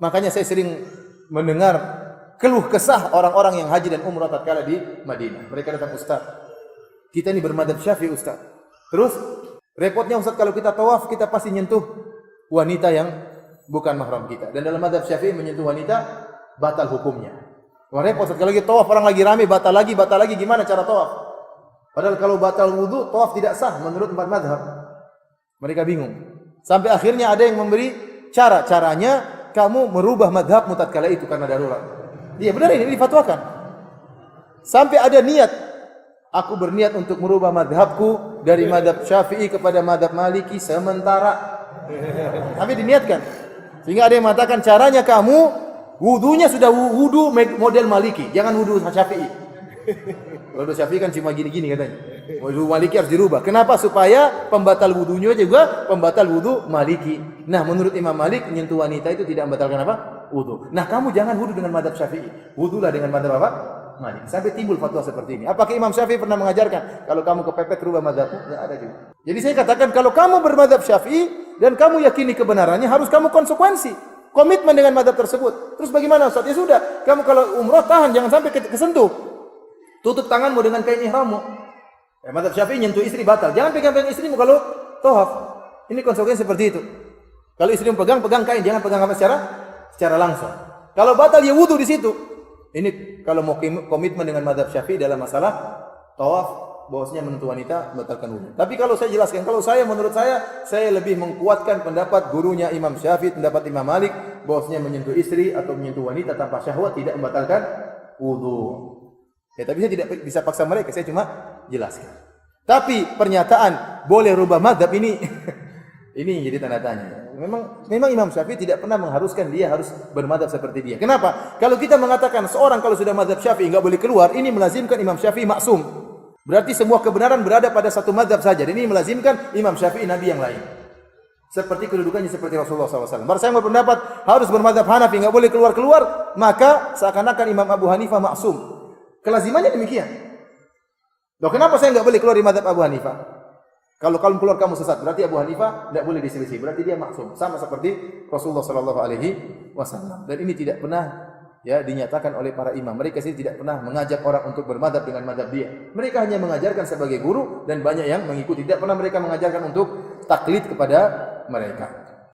Makanya saya sering mendengar keluh kesah orang-orang yang haji dan umrah tatkala di Madinah. Mereka datang, Ustaz, kita ini bermadzhab Syafi'i Ustaz. Terus repotnya Ustaz, kalau kita tawaf kita pasti nyentuh wanita yang bukan mahram kita. Dan dalam madzhab Syafi'i menyentuh wanita batal hukumnya. Wah repot Ustaz, kalau lagi tawaf orang lagi rame batal lagi gimana cara tawaf? Padahal kalau batal wudu tawaf tidak sah menurut empat madzhab. Mereka bingung. Sampai akhirnya ada yang memberi caranya kamu merubah madzhabmu tatkala itu karena darurat. Iya benar, ini difatwakan. Sampai ada niat, aku berniat untuk merubah madhabku dari madhab Syafi'i kepada madhab Maliki sementara. Tapi diniatkan. Sehingga ada yang mengatakan caranya kamu wudunya sudah wudu model Maliki, jangan wudu Syafi'i. Wudu Syafi'i kan cuma gini-gini katanya. Wudu Maliki harus dirubah. Kenapa? Supaya pembatal wudunya juga pembatal wudu Maliki. Nah, menurut Imam Malik menyentuh wanita itu tidak membatalkan apa? Wudu. Nah, kamu jangan wudu dengan madhab Syafi'i. Wudulah dengan madhab apa? Malik. Sampai timbul fatwa seperti ini. Apakah Imam Syafi'i pernah mengajarkan kalau kamu kepepet rubah madhabmu? Tidak ada juga. Jadi saya katakan kalau kamu bermadhab Syafi'i dan kamu yakini kebenarannya, harus kamu konsekuensi. Komitmen dengan madhab tersebut. Terus bagaimana Ustaz? Ya sudah, kamu kalau umrah tahan, jangan sampai kesentuh. Tutup tanganmu dengan kain ihrammu. Madhab Syafi'i nyentuh istri batal. Jangan pegang-pegang istrimu kalau tawaf. Ini konsekuensi seperti itu. Kalau istrimu pegang kain, jangan pegang apa secara langsung. Kalau batal ya wudu di situ. Ini kalau mau komitmen dengan madhab Syafi'i dalam masalah tawaf, bahwasanya menyentuh wanita batalkan wudu. Tapi kalau saya jelaskan, menurut saya lebih mengkuatkan pendapat gurunya Imam Syafi'i, pendapat Imam Malik, bahwasanya menyentuh istri atau menyentuh wanita tanpa syahwat tidak membatalkan wudu. Ya, tapi saya tidak bisa paksa mereka, saya cuma jelaskan. Tapi pernyataan boleh rubah madhab ini ini jadi tanda tanya. Memang Imam Syafi'i tidak pernah mengharuskan dia harus bermadhab seperti dia. Kenapa? Kalau kita mengatakan seorang kalau sudah madhab Syafi'i enggak boleh keluar, ini melazimkan Imam Syafi'i maksum. Berarti semua kebenaran berada pada satu madhab saja. Dan ini melazimkan Imam Syafi'i nabi yang lain. Seperti kedudukannya seperti Rasulullah SAW. Baru saya berpendapat harus bermadhab Hanafi, enggak boleh keluar, maka seakan-akan Imam Abu Hanifah maksum. Kelazimannya demikian. Loh, kenapa saya enggak boleh keluar di madhab Abu Hanifah? Kalau kamu keluar kamu sesat, berarti Abu Hanifah tidak boleh diselisih, berarti dia maksum, sama seperti Rasulullah sallallahu alaihi wasallam. Dan ini tidak pernah dinyatakan oleh para imam. Mereka sendiri tidak pernah mengajak orang untuk bermadhab dengan madhab dia. Mereka hanya mengajarkan sebagai guru dan banyak yang mengikuti. Tidak pernah mereka mengajarkan untuk taklid kepada mereka.